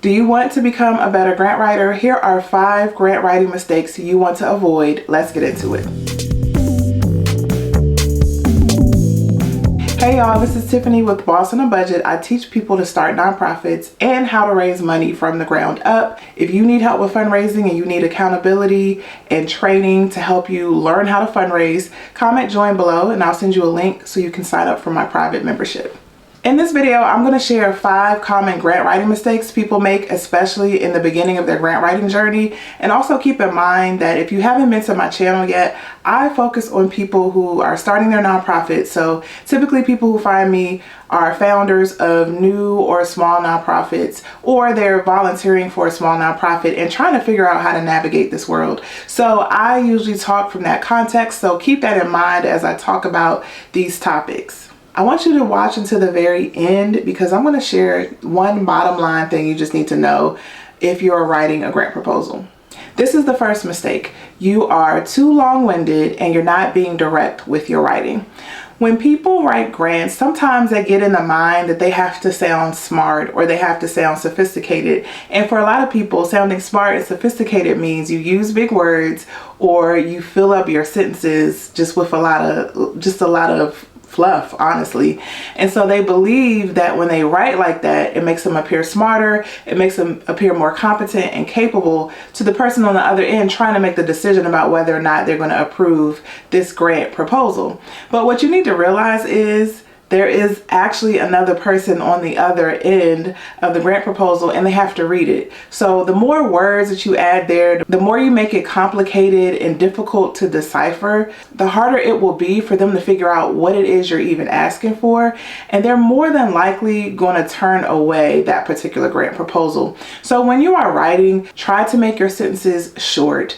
Do you want to become a better grant writer? Here are 5 grant writing mistakes you want to avoid. Let's get into it. Hey y'all, this is Tiffany with Boss on a Budget. I teach people to start nonprofits and how to raise money from the ground up. If you need help with fundraising and you need accountability and training to help you learn how to fundraise, comment join below and I'll send you a link so you can sign up for my private membership. In this video, I'm going to share 5 common grant writing mistakes people make, especially in the beginning of their grant writing journey. And also keep in mind that if you haven't been to my channel yet, I focus on people who are starting their nonprofits. So typically people who find me are founders of new or small nonprofits, or they're volunteering for a small nonprofit and trying to figure out how to navigate this world. So I usually talk from that context. So keep that in mind as I talk about these topics. I want you to watch until the very end because I'm going to share one bottom line thing you just need to know if you're writing a grant proposal. This is the first mistake. You are too long-winded and you're not being direct with your writing. When people write grants, sometimes they get in the mind that they have to sound smart or they have to sound sophisticated. And for a lot of people, sounding smart and sophisticated means you use big words or you fill up your sentences just with a lot of fluff, honestly. And so they believe that when they write like that, it makes them appear smarter, it makes them appear more competent and capable to the person on the other end trying to make the decision about whether or not they're going to approve this grant proposal. But what you need to realize is there is actually another person on the other end of the grant proposal and they have to read it. So the more words that you add there, the more you make it complicated and difficult to decipher, the harder it will be for them to figure out what it is you're even asking for. And they're more than likely going to turn away that particular grant proposal. So when you are writing, try to make your sentences short.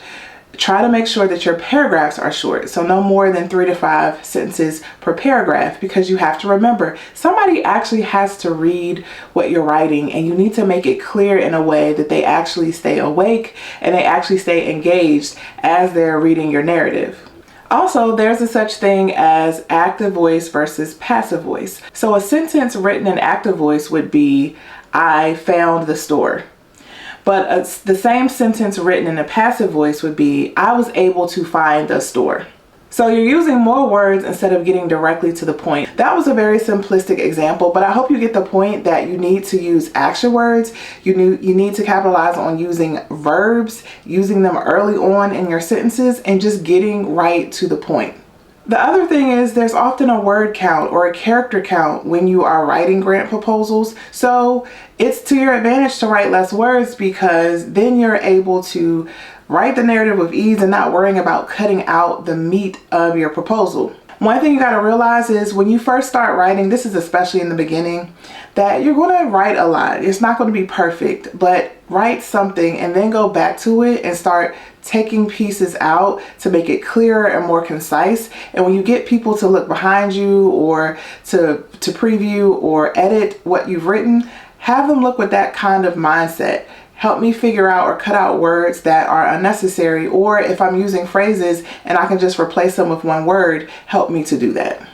Try to make sure that your paragraphs are short, so no more than 3 to 5 sentences per paragraph, because you have to remember somebody actually has to read what you're writing and you need to make it clear in a way that they actually stay awake and they actually stay engaged as they're reading your narrative. Also, there's a such thing as active voice versus passive voice. So a sentence written in active voice would be, I found the store. But the same sentence written in a passive voice would be, I was able to find the store. So you're using more words instead of getting directly to the point. That was a very simplistic example, but I hope you get the point that you need to use action words. You need to capitalize on using verbs, using them early on in your sentences, and just getting right to the point. The other thing is there's often a word count or a character count when you are writing grant proposals. So it's to your advantage to write less words because then you're able to write the narrative with ease and not worrying about cutting out the meat of your proposal. One thing you got to realize is when you first start writing, this is especially in the beginning, that you're going to write a lot. It's not going to be perfect, but write something and then go back to it and start taking pieces out to make it clearer and more concise. And when you get people to look behind you or to preview or edit what you've written, have them look with that kind of mindset. Help me figure out or cut out words that are unnecessary, or if I'm using phrases and I can just replace them with one word, help me to do that.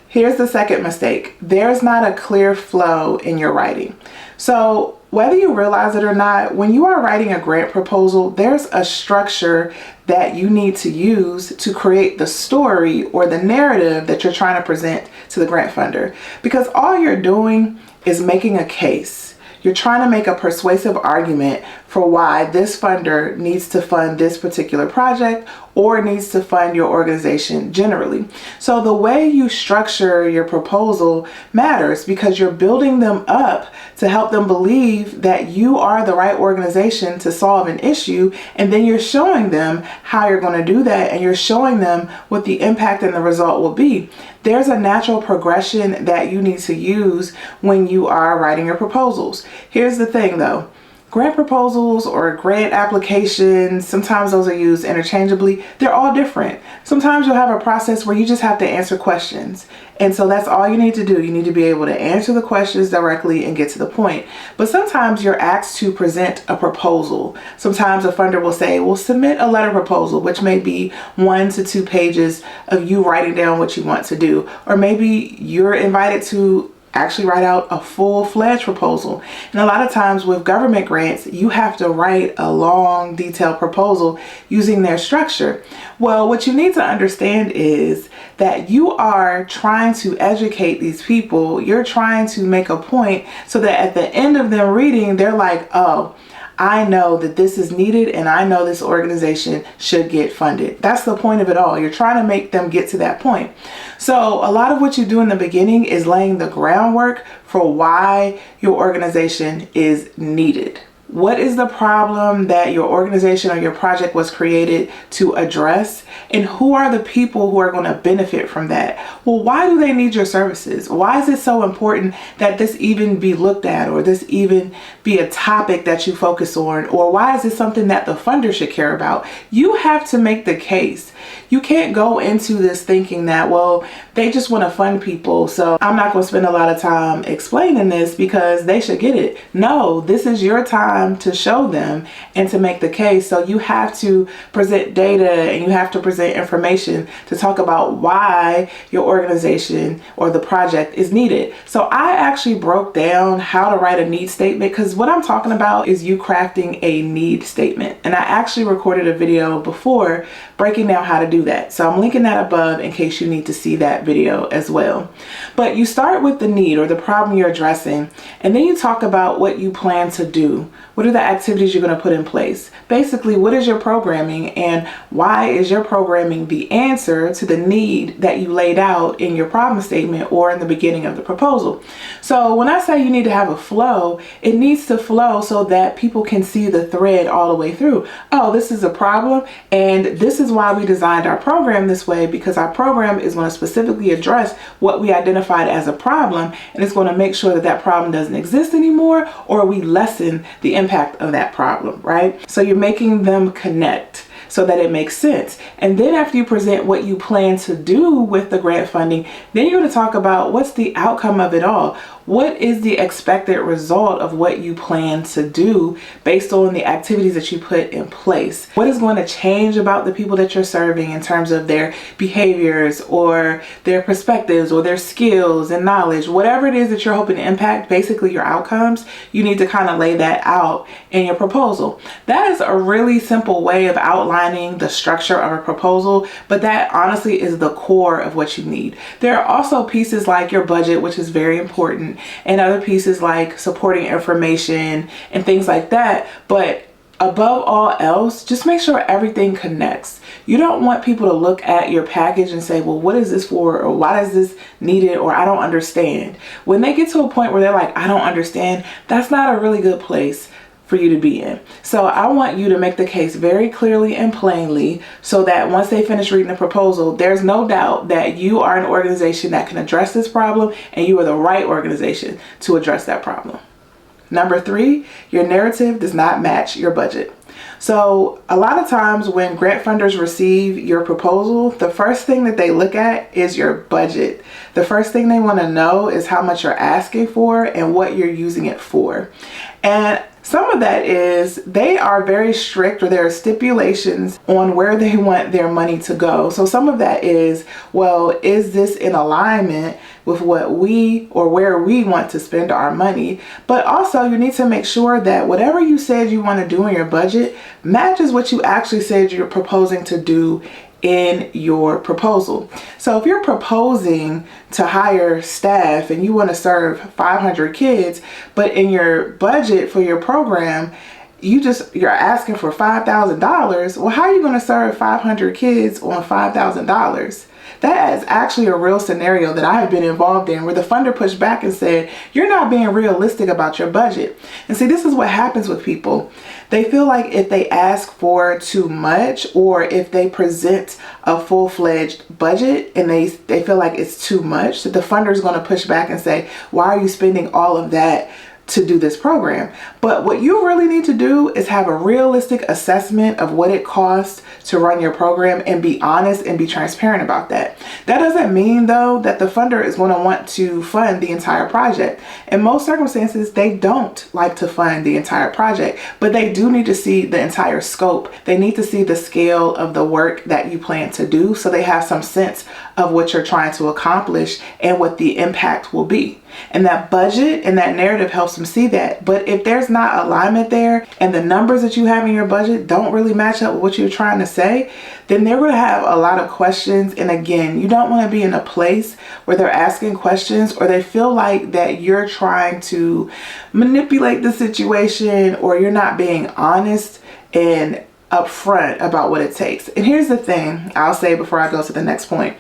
Here's the second mistake. There's not a clear flow in your writing. So whether you realize it or not, when you are writing a grant proposal, there's a structure that you need to use to create the story or the narrative that you're trying to present to the grant funder. Because all you're doing is making a case. You're trying to make a persuasive argument for why this funder needs to fund this particular project or needs to fund your organization generally. So the way you structure your proposal matters because you're building them up to help them believe that you are the right organization to solve an issue, and then you're showing them how you're going to do that and you're showing them what the impact and the result will be. There's a natural progression that you need to use when you are writing your proposals. Here's the thing though. Grant proposals or grant applications, sometimes those are used interchangeably. They're all different. Sometimes you'll have a process where you just have to answer questions. And so that's all you need to do. You need to be able to answer the questions directly and get to the point. But sometimes you're asked to present a proposal. Sometimes a funder will say, well, submit a letter proposal, which may be 1 to 2 pages of you writing down what you want to do. Or maybe you're invited to actually write out a full-fledged proposal. And a lot of times with government grants, you have to write a long, detailed proposal using their structure. Well, what you need to understand is that you are trying to educate these people. You're trying to make a point so that at the end of them reading, they're like, oh, I know that this is needed and I know this organization should get funded. That's the point of it all. You're trying to make them get to that point. So a lot of what you do in the beginning is laying the groundwork for why your organization is needed. What is the problem that your organization or your project was created to address? And who are the people who are going to benefit from that? Well, why do they need your services? Why is it so important that this even be looked at, or this even be a topic that you focus on? Or why is this something that the funder should care about? You have to make the case. You can't go into this thinking that, well, they just want to fund people, so I'm not going to spend a lot of time explaining this because they should get it. No, this is your time to show them and to make the case. So you have to present data and you have to present information to talk about why your organization or the project is needed. So I actually broke down how to write a need statement, because what I'm talking about is you crafting a need statement. And I actually recorded a video before breaking down how to do that. So I'm linking that above in case you need to see that video as well. But you start with the need or the problem you're addressing, and then you talk about what you plan to do. What are the activities you're going to put in place? Basically, what is your programming and why is your programming the answer to the need that you laid out in your problem statement or in the beginning of the proposal? So when I say you need to have a flow, it needs to flow so that people can see the thread all the way through. Oh, this is a problem, and this is why we designed our program this way, because our program is going to specifically address what we identified as a problem, and it's going to make sure that that problem doesn't exist anymore, or we lessen the impact of that problem, right? So you're making them connect so that it makes sense. And then after you present what you plan to do with the grant funding, then you're going to talk about what's the outcome of it all. What is the expected result of what you plan to do based on the activities that you put in place? What is going to change about the people that you're serving in terms of their behaviors or their perspectives or their skills and knowledge? Whatever it is that you're hoping to impact, basically your outcomes, you need to kind of lay that out in your proposal. That is a really simple way of outlining the structure of a proposal, but that honestly is the core of what you need. There are also pieces like your budget, which is very important, and other pieces like supporting information and things like that. But above all else, just make sure everything connects. You don't want people to look at your package and say, well, what is this for? Or why is this needed? Or I don't understand. When they get to a point where they're like, I don't understand, that's not a really good place for you to be in. So I want you to make the case very clearly and plainly so that once they finish reading the proposal, there's no doubt that you are an organization that can address this problem and you are the right organization to address that problem. Number 3, your narrative does not match your budget. So a lot of times when grant funders receive your proposal, the first thing that they look at is your budget. The first thing they want to know is how much you're asking for and what you're using it for. And some of that is they are very strict, or there are stipulations on where they want their money to go. So some of that is, well, is this in alignment with what we or where we want to spend our money? But also you need to make sure that whatever you said you want to do in your budget matches what you actually said you're proposing to do in your proposal. So if you're proposing to hire staff and you want to serve 500 kids, but in your budget for your program, you're asking for $5,000, well, how are you going to serve 500 kids on $5,000? That is actually a real scenario that I have been involved in, where the funder pushed back and said, you're not being realistic about your budget. And see, this is what happens with people. They feel like if they ask for too much, or if they present a full-fledged budget and they feel like it's too much, that the funder is going to push back and say, why are you spending all of that to do this program. But what you really need to do is have a realistic assessment of what it costs to run your program and be honest and be transparent about that. That doesn't mean though that the funder is going to want to fund the entire project. In most circumstances, they don't like to fund the entire project, but they do need to see the entire scope. They need to see the scale of the work that you plan to do so they have some sense of what you're trying to accomplish and what the impact will be. And that budget and that narrative helps them see that. But if there's not alignment there and the numbers that you have in your budget don't really match up with what you're trying to say, then they're going to have a lot of questions. And again, you don't want to be in a place where they're asking questions or they feel like that you're trying to manipulate the situation or you're not being honest and upfront about what it takes. And here's the thing I'll say before I go to the next point.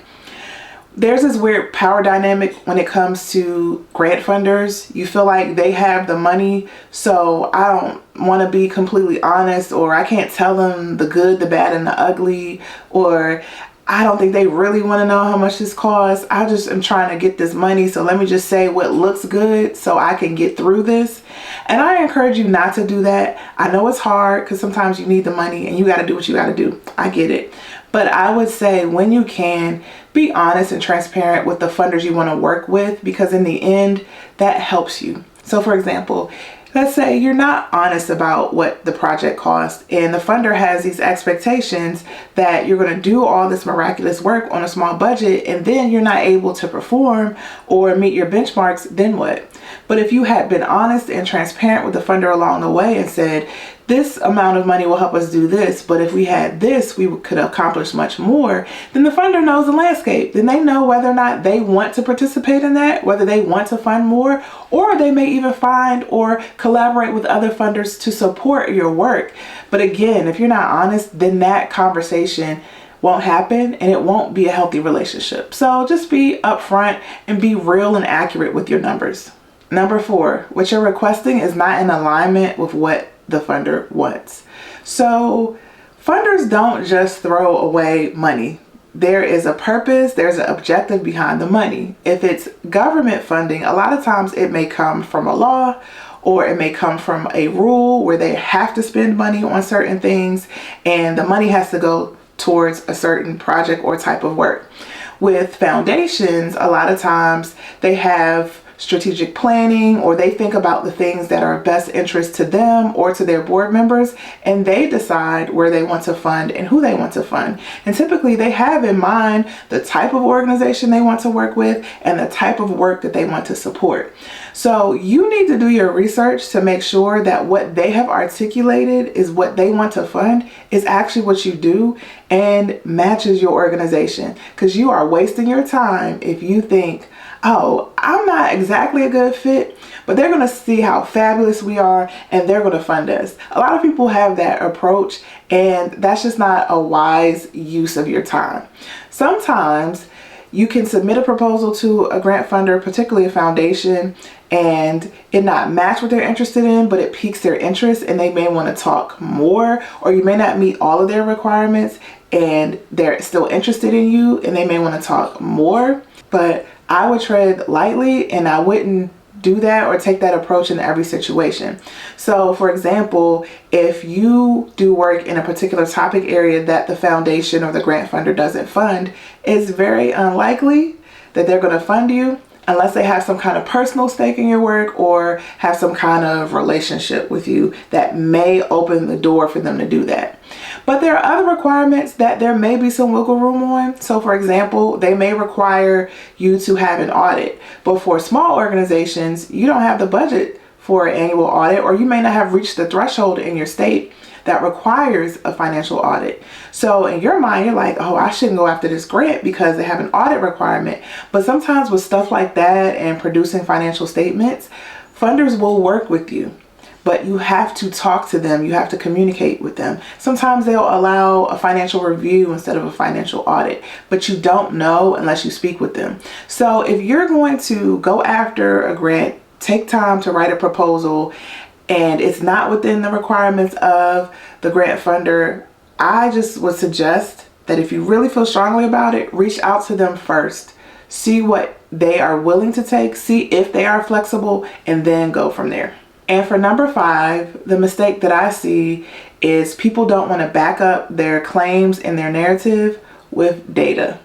There's this weird power dynamic when it comes to grant funders. You feel like they have the money, so I don't want to be completely honest, or I can't tell them the good, the bad, and the ugly, or I don't think they really want to know how much this costs. I just am trying to get this money, so let me just say what looks good so I can get through this. And I encourage you not to do that. I know it's hard because sometimes you need the money and you got to do what you got to do. I get it. But I would say when you can, be honest and transparent with the funders you want to work with, because in the end, that helps you. So for example, let's say you're not honest about what the project costs and the funder has these expectations that you're going to do all this miraculous work on a small budget and then you're not able to perform or meet your benchmarks, then what? But if you had been honest and transparent with the funder along the way and said, this amount of money will help us do this, but if we had this, we could accomplish much more, then the funder knows the landscape. Then they know whether or not they want to participate in that, whether they want to fund more, or they may even find or collaborate with other funders to support your work. But again, if you're not honest, then that conversation won't happen and it won't be a healthy relationship. So just be upfront and be real and accurate with your numbers. Number 4, what you're requesting is not in alignment with what the funder wants. So funders don't just throw away money. There is a purpose, there's an objective behind the money. If it's government funding, a lot of times it may come from a law or it may come from a rule where they have to spend money on certain things and the money has to go towards a certain project or type of work. With foundations, a lot of times they have strategic planning, or they think about the things that are best interest to them or to their board members, and they decide where they want to fund and who they want to fund. And typically they have in mind the type of organization they want to work with and the type of work that they want to support. So you need to do your research to make sure that what they have articulated is what they want to fund is actually what you do and matches your organization, because you are wasting your time if you think, oh, I'm not exactly a good fit, but they're going to see how fabulous we are and they're going to fund us. A lot of people have that approach, and that's just not a wise use of your time. Sometimes you can submit a proposal to a grant funder, particularly a foundation, and it not match what they're interested in, but it piques their interest and they may want to talk more, or you may not meet all of their requirements and they're still interested in you and they may want to talk more. But I would tread lightly and I wouldn't do that or take that approach in every situation. So for example, if you do work in a particular topic area that the foundation or the grant funder doesn't fund, it's very unlikely that they're going to fund you unless they have some kind of personal stake in your work or have some kind of relationship with you that may open the door for them to do that. But there are other requirements that there may be some wiggle room on. So for example, they may require you to have an audit, but for small organizations, you don't have the budget for an annual audit, or you may not have reached the threshold in your state that requires a financial audit. So in your mind, you're like, oh, I shouldn't go after this grant because they have an audit requirement. But sometimes with stuff like that and producing financial statements, funders will work with you. But you have to talk to them. You have to communicate with them. Sometimes they'll allow a financial review instead of a financial audit, but you don't know unless you speak with them. So if you're going to go after a grant, take time to write a proposal, and it's not within the requirements of the grant funder, I just would suggest that if you really feel strongly about it, reach out to them first. See what they are willing to take, see if they are flexible, and then go from there. And for number 5, the mistake that I see is people don't want to back up their claims and their narrative with data.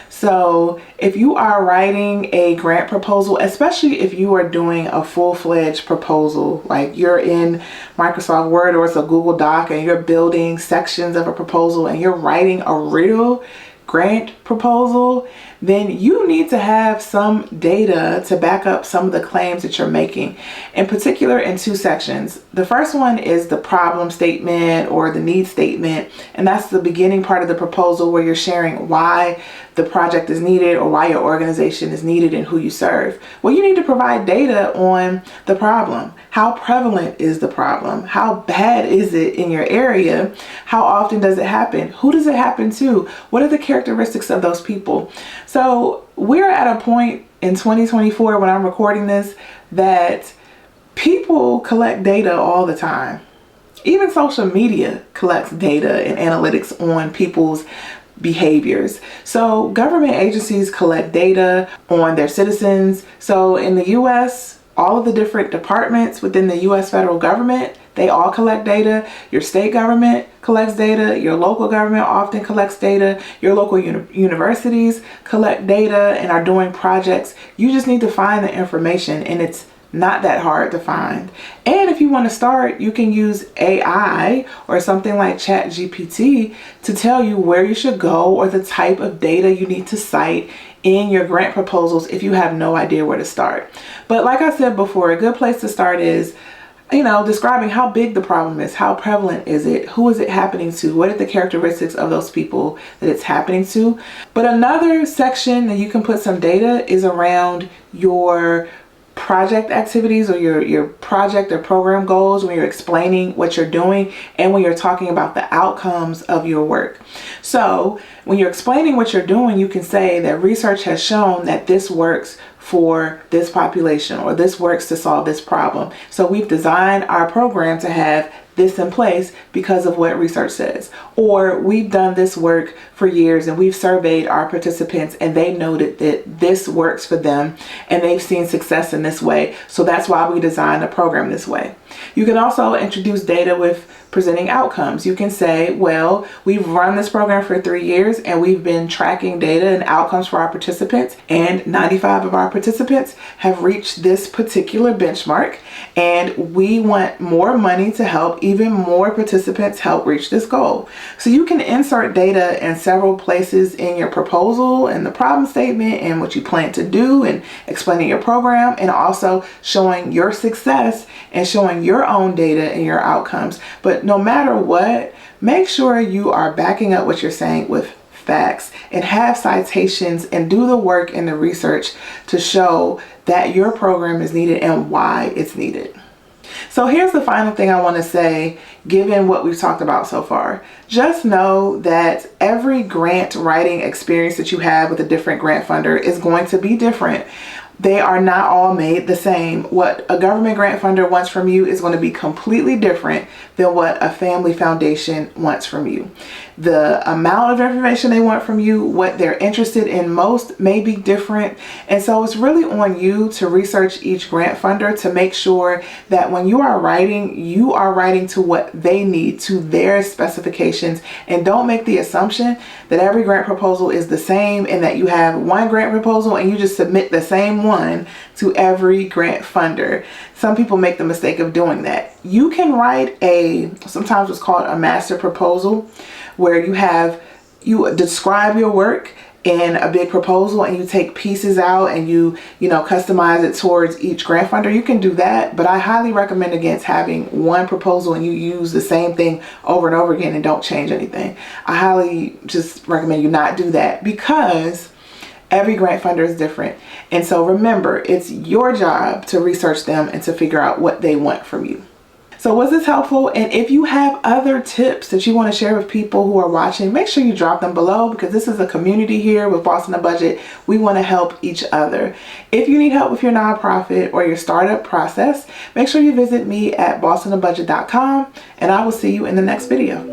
So if you are writing a grant proposal, especially if you are doing a full-fledged proposal, like you're in Microsoft Word or it's a Google Doc and you're building sections of a proposal and you're writing a real grant proposal, then you need to have some data to back up some of the claims that you're making, in particular in 2 sections. The first one is the problem statement or the need statement, and that's the beginning part of the proposal where you're sharing why the project is needed or why your organization is needed and who you serve. Well, you need to provide data on the problem. How prevalent is the problem? How bad is it in your area? How often does it happen? Who does it happen to? What are the characteristics of those people? So we're at a point in 2024 when I'm recording this that people collect data all the time. Even social media collects data and analytics on people's behaviors. So government agencies collect data on their citizens. So in the US, all of the different departments within the US federal government, they all collect data. Your state government collects data. Your local government often collects data. Your local universities collect data and are doing projects. You just need to find the information, and it's not that hard to find. And if you want to start, you can use AI or something like ChatGPT to tell you where you should go or the type of data you need to cite in your grant proposals if you have no idea where to start. But like I said before, a good place to start is, describing how big the problem is, how prevalent is it, who is it happening to, what are the characteristics of those people that it's happening to. But another section that you can put some data is around your project activities or your project or program goals when you're explaining what you're doing and when you're talking about the outcomes of your work. So when you're explaining what you're doing, you can say that research has shown that this works for this population or this works to solve this problem. So we've designed our program to have this in place because of what research says. Or we've done this work for years and we've surveyed our participants and they noted that this works for them and they've seen success in this way. So that's why we designed the program this way. You can also introduce data with presenting outcomes. You can say, well, we've run this program for 3 years and we've been tracking data and outcomes for our participants, and 95 of our participants have reached this particular benchmark, and we want more money to help even more participants help reach this goal. So you can insert data in several places in your proposal and the problem statement and what you plan to do and explaining your program, and also showing your success and showing your own data and your outcomes. But no matter what, make sure you are backing up what you're saying with facts and have citations and do the work and the research to show that your program is needed and why it's needed. So here's the final thing I want to say, given what we've talked about so far. Just know that every grant writing experience that you have with a different grant funder is going to be different. They are not all made the same. What a government grant funder wants from you is going to be completely different than what a family foundation wants from you. The amount of information they want from you, what they're interested in most, may be different. And so it's really on you to research each grant funder to make sure that when you are writing to what they need, to their specifications. And don't make the assumption that every grant proposal is the same and that you have one grant proposal and you just submit the same one to every grant funder. Some people make the mistake of doing that. You can write sometimes what's called a master proposal, where you describe your work in a big proposal and you take pieces out and you customize it towards each grant funder. You can do that, but I highly recommend against having one proposal and you use the same thing over and over again and don't change anything. I highly just recommend you not do that, because every grant funder is different. And so remember, it's your job to research them and to figure out what they want from you. So was this helpful? And if you have other tips that you want to share with people who are watching, make sure you drop them below, because this is a community here with Boss on a Budget. We want to help each other. If you need help with your nonprofit or your startup process, make sure you visit me at bossonabudget.com, and I will see you in the next video.